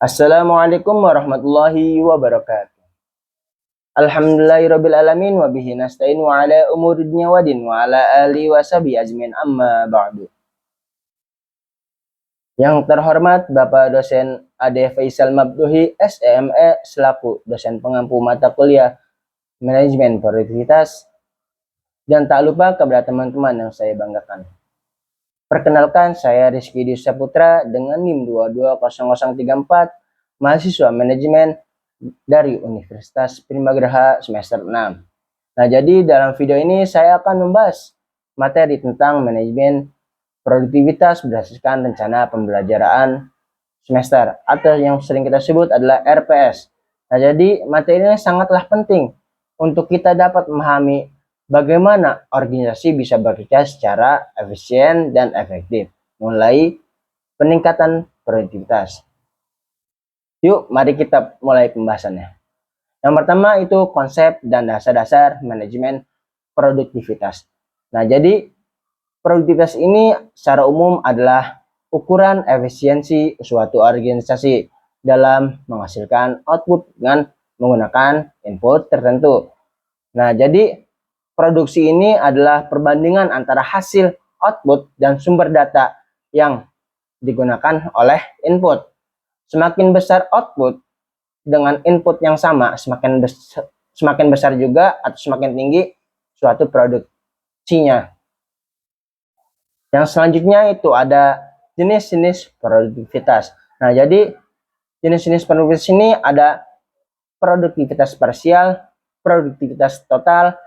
Assalamualaikum warahmatullahi wabarakatuh. Alhamdulillahirabbil alamin wa bihi nasta'in wa ala umuri dunya wa din wa ala alihi wa sahbihi ajmain amma ba'du. Yang terhormat Bapak dosen Ade Faisal Mabduhi SEME selaku dosen pengampu mata kuliah Manajemen Produktivitas, dan tak lupa kepada teman-teman yang saya banggakan. Perkenalkan, saya Rizky Dwi Saputra dengan NIM 220034, mahasiswa manajemen dari Universitas Primagraha semester 6. Nah, jadi dalam video ini saya akan membahas materi tentang manajemen produktivitas berdasarkan rencana pembelajaran semester atau yang sering kita sebut adalah RPS. Nah, jadi materi ini sangatlah penting untuk kita dapat memahami bagaimana organisasi bisa bekerja secara efisien dan efektif, mulai peningkatan produktivitas. Yuk, mari kita mulai pembahasannya. Yang pertama itu konsep dan dasar-dasar manajemen produktivitas. Nah, jadi produktivitas ini secara umum adalah ukuran efisiensi suatu organisasi dalam menghasilkan output dengan menggunakan input tertentu. Nah, jadi produksi ini adalah perbandingan antara hasil output dan sumber data yang digunakan oleh input. Semakin besar output dengan input yang sama, semakin besar juga atau semakin tinggi suatu produksinya. Yang selanjutnya itu ada jenis-jenis produktivitas. Nah, jadi jenis-jenis produktivitas ini ada produktivitas parsial, produktivitas total,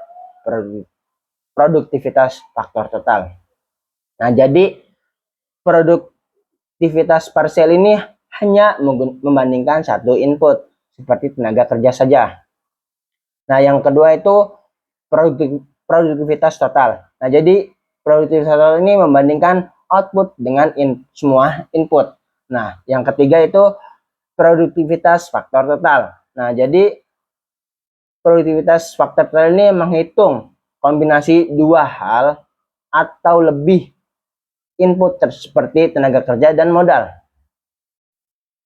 produktivitas faktor total. Nah, jadi produktivitas parsial ini hanya membandingkan satu input seperti tenaga kerja saja. Nah, yang kedua itu produktivitas total. Nah, jadi produktivitas total ini membandingkan output dengan semua input. Nah, yang ketiga itu produktivitas faktor total. Nah, jadi produktivitas faktor total ini menghitung kombinasi dua hal atau lebih input seperti tenaga kerja dan modal.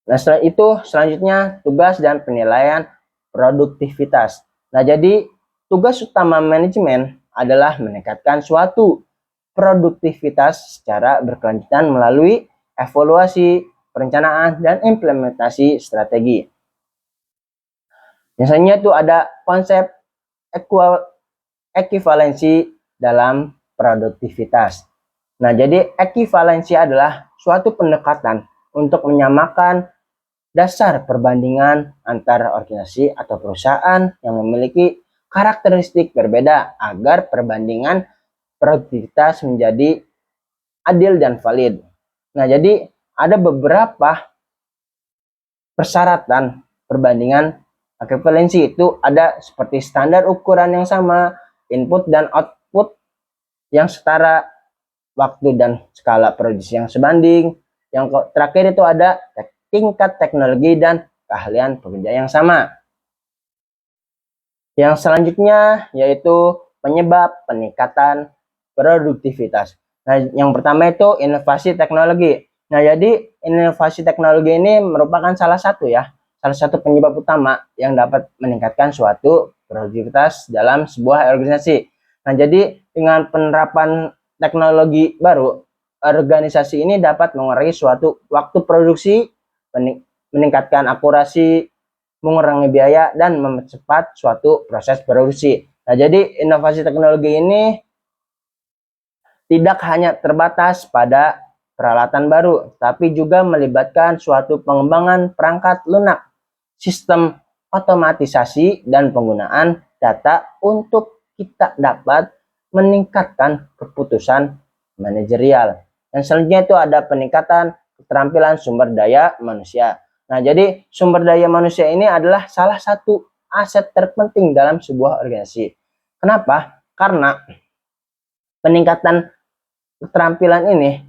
Nah, setelah itu selanjutnya tugas dan penilaian produktivitas. Nah, jadi tugas utama manajemen adalah meningkatkan suatu produktivitas secara berkelanjutan melalui evaluasi, perencanaan, dan implementasi strategi. Misalnya itu ada konsep ekivalensi dalam produktivitas. Nah, jadi ekivalensi adalah suatu pendekatan untuk menyamakan dasar perbandingan antara organisasi atau perusahaan yang memiliki karakteristik berbeda agar perbandingan produktivitas menjadi adil dan valid. Nah, jadi ada beberapa persyaratan perbandingan ekivalensi itu ada seperti standar ukuran yang sama, input dan output yang setara, waktu dan skala produksi yang sebanding. Yang terakhir itu ada tingkat teknologi dan keahlian pekerja yang sama. Yang selanjutnya yaitu penyebab peningkatan produktivitas. Nah, yang pertama itu inovasi teknologi. Nah, jadi inovasi teknologi ini merupakan salah satu penyebab utama yang dapat meningkatkan suatu produktivitas dalam sebuah organisasi. Nah, jadi dengan penerapan teknologi baru, organisasi ini dapat mengurangi suatu waktu produksi, meningkatkan akurasi, mengurangi biaya, dan mempercepat suatu proses produksi. Nah, jadi inovasi teknologi ini tidak hanya terbatas pada peralatan baru, tapi juga melibatkan suatu pengembangan perangkat lunak, sistem otomatisasi, dan penggunaan data untuk kita dapat meningkatkan keputusan manajerial. Dan selanjutnya itu ada peningkatan keterampilan sumber daya manusia. Nah, jadi sumber daya manusia ini adalah salah satu aset terpenting dalam sebuah organisasi. Kenapa? Karena peningkatan keterampilan ini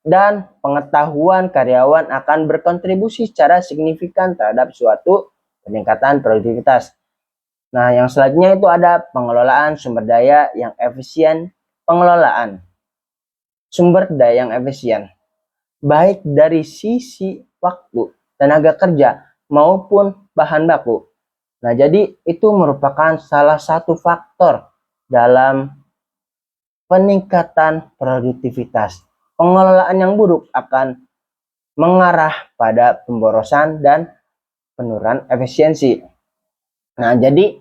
dan pengetahuan karyawan akan berkontribusi secara signifikan terhadap suatu peningkatan produktivitas. Nah, yang selanjutnya itu ada pengelolaan sumber daya yang efisien. Pengelolaan sumber daya yang efisien, baik dari sisi waktu tenaga kerja maupun bahan baku. Nah, jadi itu merupakan salah satu faktor dalam peningkatan produktivitas. Pengelolaan yang buruk akan mengarah pada pemborosan dan penurunan efisiensi. Nah, jadi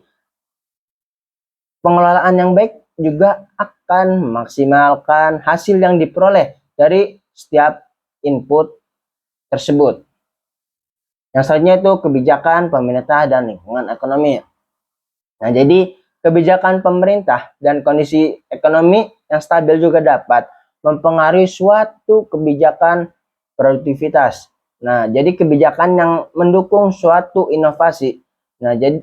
pengelolaan yang baik juga akan memaksimalkan hasil yang diperoleh dari setiap input tersebut. Yang selanjutnya itu kebijakan pemerintah dan lingkungan ekonomi. Nah, jadi kebijakan pemerintah dan kondisi ekonomi yang stabil juga dapat mempengaruhi suatu kebijakan produktivitas. Nah, jadi kebijakan yang mendukung suatu inovasi, nah jadi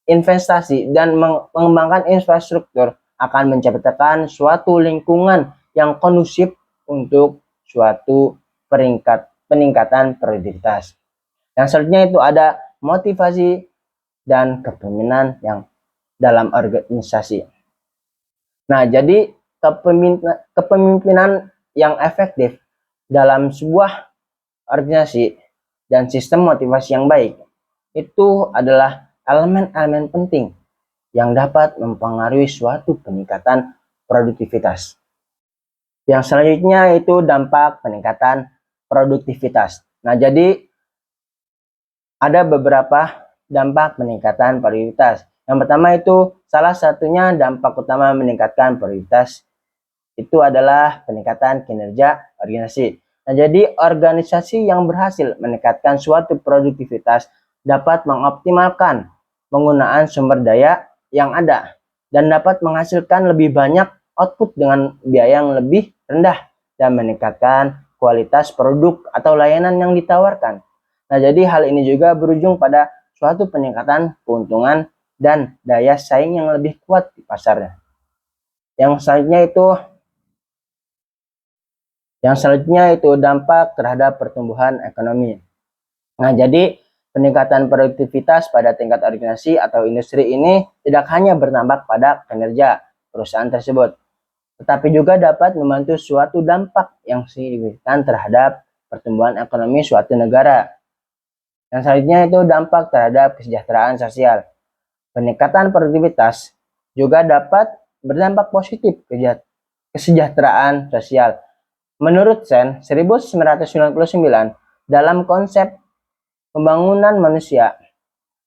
investasi dan mengembangkan infrastruktur akan menciptakan suatu lingkungan yang kondusif untuk suatu peningkatan produktivitas. Yang selanjutnya itu ada motivasi dan kepemimpinan yang dalam organisasi. Nah, jadi kepemimpinan yang efektif dalam sebuah organisasi dan sistem motivasi yang baik itu adalah elemen-elemen penting yang dapat mempengaruhi suatu peningkatan produktivitas. Yang selanjutnya itu dampak peningkatan produktivitas. Nah, jadi ada beberapa dampak peningkatan produktivitas. Yang pertama itu salah satunya dampak utama meningkatkan produktivitas itu adalah peningkatan kinerja organisasi. Nah, jadi organisasi yang berhasil meningkatkan suatu produktivitas dapat mengoptimalkan penggunaan sumber daya yang ada dan dapat menghasilkan lebih banyak output dengan biaya yang lebih rendah dan meningkatkan kualitas produk atau layanan yang ditawarkan. Nah, jadi hal ini juga berujung pada suatu peningkatan keuntungan dan daya saing yang lebih kuat di pasarnya. Yang selanjutnya itu dampak terhadap pertumbuhan ekonomi. Nah, jadi peningkatan produktivitas pada tingkat organisasi atau industri ini tidak hanya berdampak pada kinerja perusahaan tersebut, tetapi juga dapat membantu suatu dampak yang signifikan terhadap pertumbuhan ekonomi suatu negara. Yang selanjutnya itu dampak terhadap kesejahteraan sosial. Peningkatan produktivitas juga dapat berdampak positif kesejahteraan sosial. Menurut Sen 1999, dalam konsep pembangunan manusia,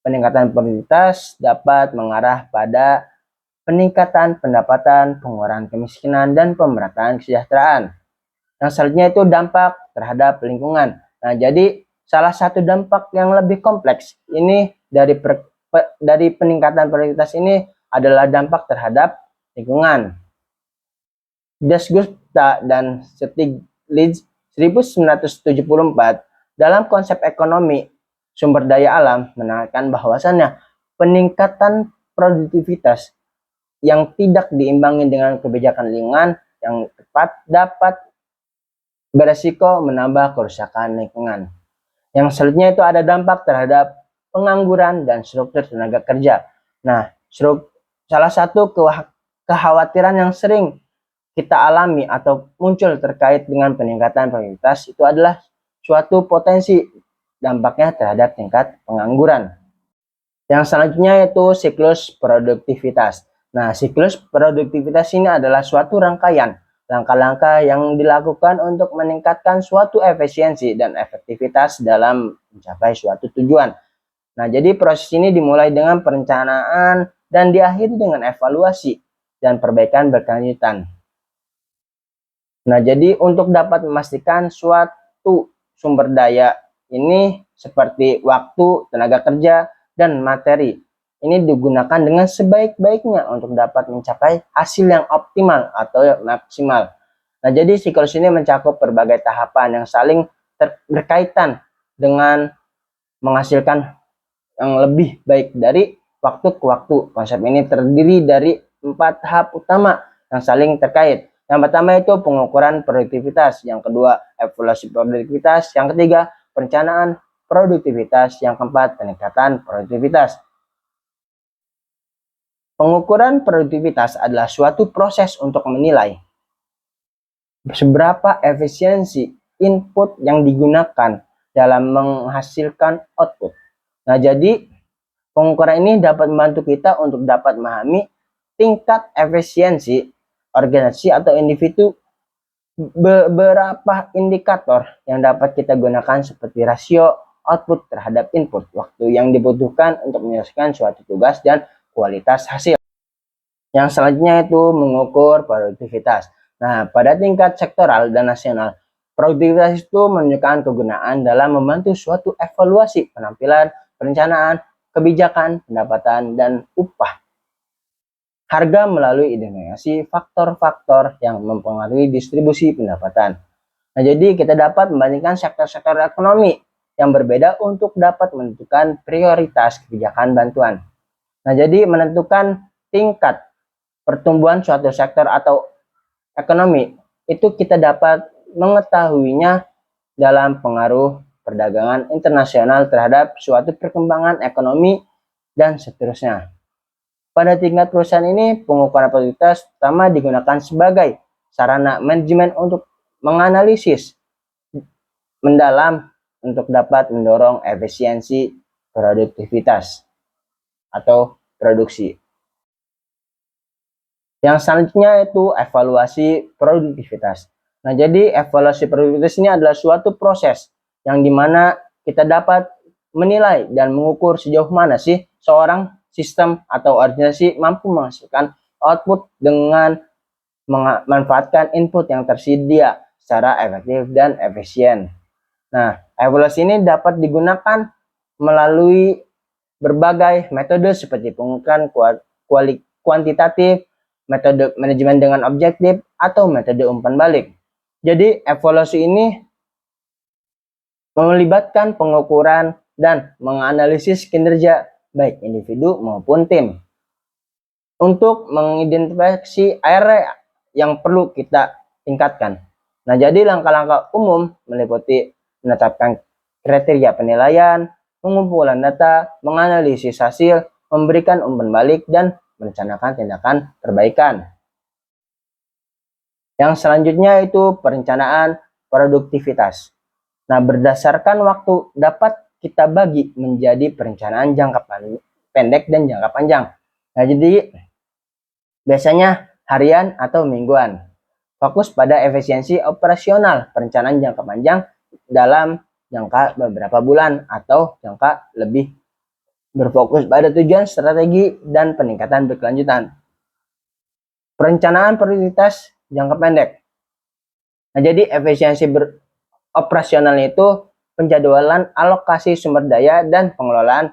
peningkatan produktivitas dapat mengarah pada peningkatan pendapatan, pengurangan kemiskinan, dan pemerataan kesejahteraan. Yang selanjutnya itu dampak terhadap lingkungan. Nah, jadi salah satu dampak yang lebih kompleks ini dari peningkatan produktivitas ini adalah dampak terhadap lingkungan. Dasgupta dan Stiglitz 1974 dalam konsep ekonomi sumber daya alam menekankan bahwasannya peningkatan produktivitas yang tidak diimbangi dengan kebijakan lingkungan yang tepat dapat beresiko menambah kerusakan lingkungan. Yang selanjutnya itu ada dampak terhadap pengangguran dan struktur tenaga kerja. Nah, salah satu kekhawatiran yang sering kita alami atau muncul terkait dengan peningkatan produktivitas itu adalah suatu potensi dampaknya terhadap tingkat pengangguran. Yang selanjutnya yaitu siklus produktivitas. Nah, siklus produktivitas ini adalah suatu rangkaian langkah-langkah yang dilakukan untuk meningkatkan suatu efisiensi dan efektivitas dalam mencapai suatu tujuan. Nah, jadi proses ini dimulai dengan perencanaan dan diakhiri dengan evaluasi dan perbaikan berkelanjutan. Nah, jadi untuk dapat memastikan suatu sumber daya ini seperti waktu, tenaga kerja, dan materi ini digunakan dengan sebaik-baiknya untuk dapat mencapai hasil yang optimal atau maksimal. Nah, jadi siklus ini mencakup berbagai tahapan yang saling berkaitan dengan menghasilkan yang lebih baik dari waktu ke waktu. Konsep ini terdiri dari 4 tahap utama yang saling terkait. Yang pertama itu pengukuran produktivitas, yang kedua evaluasi produktivitas, yang ketiga perencanaan produktivitas, yang keempat peningkatan produktivitas. Pengukuran produktivitas adalah suatu proses untuk menilai seberapa efisiensi input yang digunakan dalam menghasilkan output. Nah, jadi pengukuran ini dapat membantu kita untuk dapat memahami tingkat efisiensi organisasi atau individu. Beberapa indikator yang dapat kita gunakan seperti rasio output terhadap input, waktu yang dibutuhkan untuk menyelesaikan suatu tugas, dan kualitas hasil. Yang selanjutnya itu mengukur produktivitas. Nah, pada tingkat sektoral dan nasional, produktivitas itu menunjukkan kegunaan dalam membantu suatu evaluasi penampilan, perencanaan, kebijakan, pendapatan, dan upah. Harga melalui identifikasi faktor-faktor yang mempengaruhi distribusi pendapatan. Nah, jadi kita dapat membandingkan sektor-sektor ekonomi yang berbeda untuk dapat menentukan prioritas kebijakan bantuan. Nah, jadi menentukan tingkat pertumbuhan suatu sektor atau ekonomi itu kita dapat mengetahuinya dalam pengaruh perdagangan internasional terhadap suatu perkembangan ekonomi dan seterusnya. Pada tingkat perusahaan ini, pengukuran produktivitas pertama digunakan sebagai sarana manajemen untuk menganalisis mendalam untuk dapat mendorong efisiensi produktivitas atau produksi. Yang selanjutnya itu evaluasi produktivitas. Nah, jadi evaluasi produktivitas ini adalah suatu proses yang dimana kita dapat menilai dan mengukur sejauh mana sih seorang sistem atau organisasi mampu menghasilkan output dengan memanfaatkan input yang tersedia secara efektif dan efisien. Nah, evaluasi ini dapat digunakan melalui berbagai metode seperti pengukuran kuantitatif, metode manajemen dengan objektif, atau metode umpan balik. Jadi, evaluasi ini melibatkan pengukuran dan menganalisis kinerja baik individu maupun tim untuk mengidentifikasi area yang perlu kita tingkatkan. Nah, jadi langkah-langkah umum meliputi menetapkan kriteria penilaian, pengumpulan data, menganalisis hasil, memberikan umpan balik, dan merencanakan tindakan perbaikan. Yang selanjutnya itu perencanaan produktivitas. Nah, berdasarkan waktu dapat kita bagi menjadi perencanaan jangka pendek dan jangka panjang. Nah, jadi biasanya harian atau mingguan. Fokus pada efisiensi operasional, perencanaan jangka panjang dalam jangka beberapa bulan atau jangka lebih berfokus pada tujuan, strategi, dan peningkatan berkelanjutan. Perencanaan prioritas jangka pendek. Nah, jadi efisiensi operasional itu penjadwalan alokasi sumber daya dan pengelolaan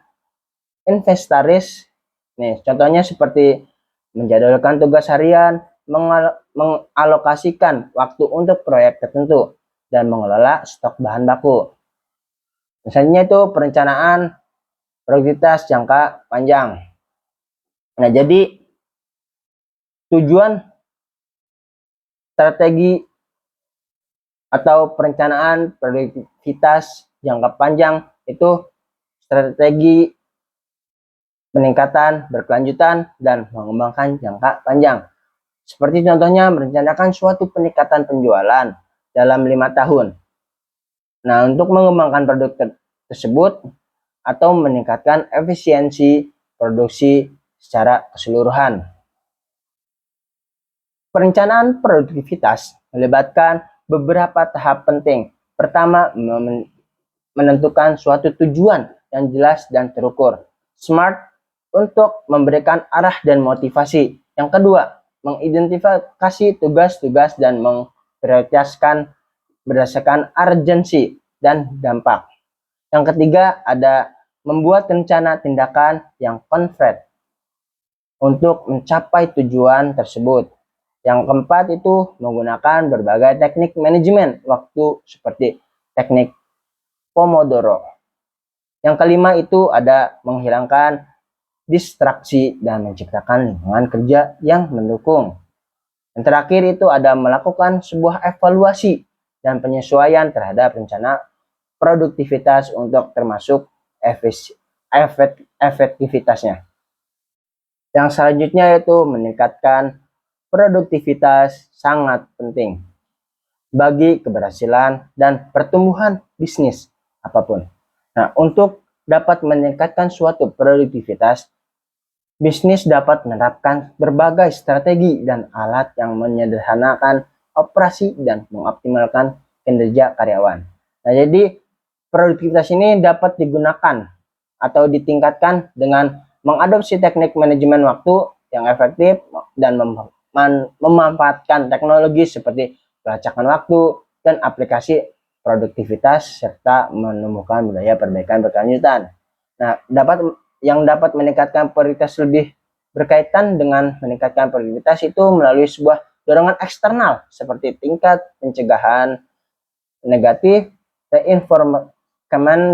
inventaris. Nih, contohnya seperti menjadwalkan tugas harian, mengalokasikan waktu untuk proyek tertentu, dan mengelola stok bahan baku. Misalnya itu perencanaan produktivitas jangka panjang. Nah, jadi tujuan strategi atau perencanaan produktivitas jangka panjang itu strategi peningkatan, berkelanjutan, dan mengembangkan jangka panjang. Seperti contohnya merencanakan suatu peningkatan penjualan dalam 5 tahun. Nah, untuk mengembangkan produk tersebut atau meningkatkan efisiensi produksi secara keseluruhan. Perencanaan produktivitas melibatkan beberapa tahap penting. Pertama, menentukan suatu tujuan yang jelas dan terukur. SMART untuk memberikan arah dan motivasi. Yang kedua, mengidentifikasi tugas-tugas dan memprioritaskan berdasarkan urgensi dan dampak. Yang ketiga, ada membuat rencana tindakan yang konkret untuk mencapai tujuan tersebut. Yang keempat itu menggunakan berbagai teknik manajemen waktu seperti teknik Pomodoro. Yang kelima itu ada menghilangkan distraksi dan menciptakan lingkungan kerja yang mendukung. Yang terakhir itu ada melakukan sebuah evaluasi dan penyesuaian terhadap rencana produktivitas untuk termasuk efektivitasnya. Yang selanjutnya yaitu meningkatkan produktivitas sangat penting bagi keberhasilan dan pertumbuhan bisnis, apapun. Nah, untuk dapat meningkatkan suatu produktivitas, bisnis dapat menerapkan berbagai strategi dan alat yang menyederhanakan operasi dan mengoptimalkan kinerja karyawan. Nah, jadi produktivitas ini dapat digunakan atau ditingkatkan dengan mengadopsi teknik manajemen waktu yang efektif dan memanfaatkan teknologi seperti pelacakan waktu dan aplikasi produktivitas serta menemukan budaya perbaikan berkelanjutan. Nah, dapat meningkatkan prioritas lebih berkaitan dengan meningkatkan produktivitas itu melalui sebuah dorongan eksternal seperti tingkat pencegahan negatif, reinforcement,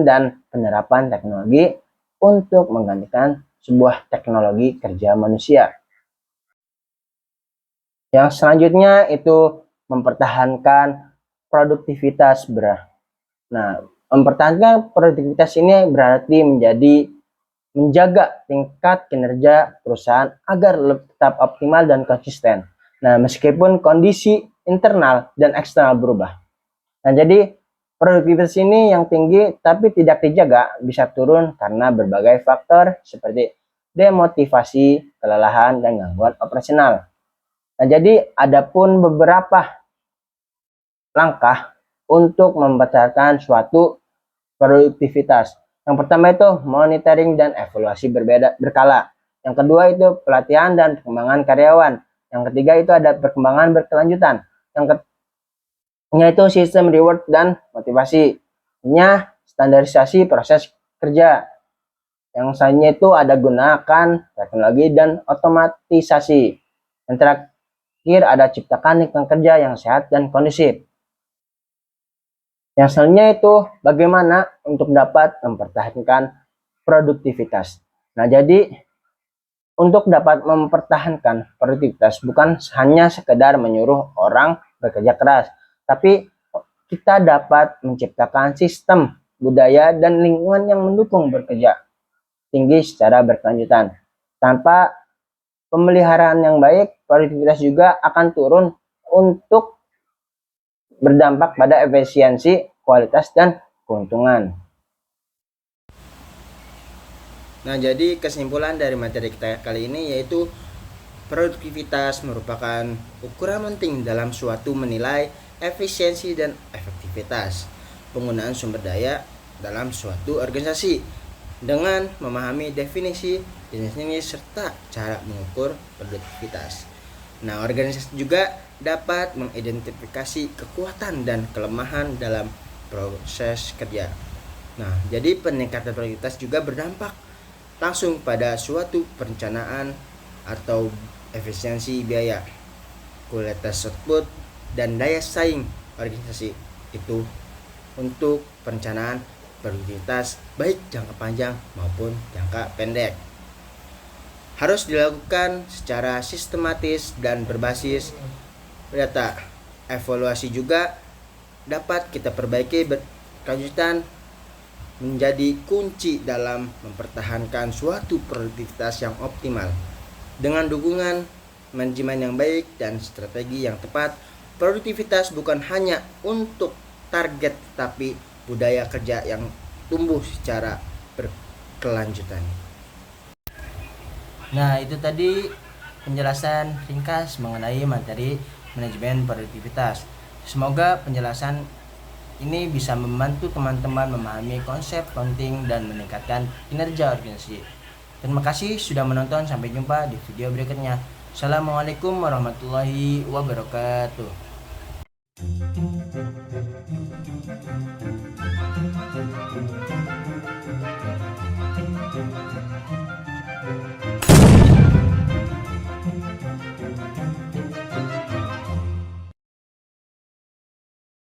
dan penerapan teknologi untuk menggantikan sebuah teknologi kerja manusia. Yang selanjutnya itu mempertahankan produktivitas. Nah, mempertahankan produktivitas ini berarti menjaga tingkat kinerja perusahaan agar tetap optimal dan konsisten. Nah, meskipun kondisi internal dan eksternal berubah. Nah, jadi produktivitas ini yang tinggi tapi tidak dijaga bisa turun karena berbagai faktor seperti demotivasi, kelelahan, dan gangguan operasional. Nah, jadi ada pun beberapa langkah untuk mempertahankan suatu produktivitas. Yang pertama itu monitoring dan evaluasi berkala. Yang kedua itu pelatihan dan pengembangan karyawan. Yang ketiga itu ada perkembangan berkelanjutan. Yang ketiga itu sistem reward dan motivasi. Nya standarisasi proses kerja. Yang selanjutnya itu ada gunakan teknologi dan otomatisasi. Yang terakhir ada ciptakan lingkungan kerja yang sehat dan kondusif. Yang selanjutnya itu bagaimana untuk dapat mempertahankan produktivitas. Nah, jadi untuk dapat mempertahankan produktivitas bukan hanya sekedar menyuruh orang bekerja keras, tapi kita dapat menciptakan sistem, budaya, dan lingkungan yang mendukung bekerja tinggi secara berkelanjutan. Tanpa pemeliharaan yang baik, produktivitas juga akan turun untuk berdampak pada efisiensi, kualitas, dan keuntungan. Nah, jadi kesimpulan dari materi kita kali ini yaitu produktivitas merupakan ukuran penting dalam suatu menilai efisiensi dan efektivitas penggunaan sumber daya dalam suatu organisasi. Dengan memahami definisi jenis ini serta cara mengukur produktivitas. Nah, organisasi juga dapat mengidentifikasi kekuatan dan kelemahan dalam proses kerja. Nah, jadi peningkatan produktivitas juga berdampak langsung pada suatu perencanaan atau efisiensi biaya, kualitas output, dan daya saing organisasi itu untuk perencanaan produktivitas baik jangka panjang maupun jangka pendek. Harus dilakukan secara sistematis dan berbasis data. Evaluasi juga dapat kita perbaiki berkelanjutan menjadi kunci dalam mempertahankan suatu produktivitas yang optimal. Dengan dukungan manajemen yang baik dan strategi yang tepat, produktivitas bukan hanya untuk target tapi budaya kerja yang tumbuh secara berkelanjutan. Nah, itu tadi penjelasan ringkas mengenai materi manajemen produktivitas. Semoga penjelasan ini bisa membantu teman-teman memahami konsep penting dan meningkatkan kinerja organisasi. Terima kasih sudah menonton, sampai jumpa di video berikutnya. Assalamualaikum warahmatullahi wabarakatuh.